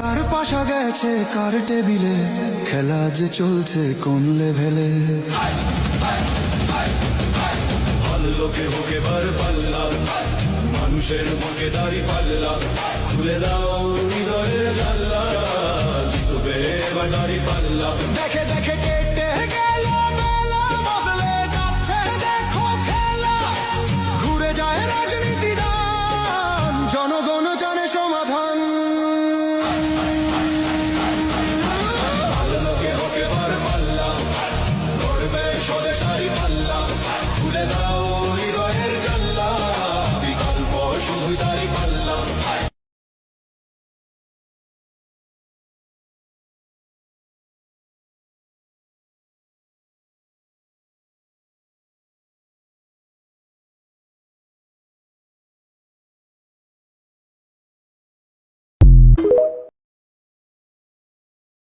কার পাশা গেছে কার টেবিলে, খেলা যে চলছে কোন লেভেলে। ভালো লোকে হোকে বার পাল্লা, মানুষের বুকে দাড়ি পাল্লা, খুলে দাও হৃদয়ের জানলা, জিতবে এবার দাড়ি পাল্লা। দেখে দেখে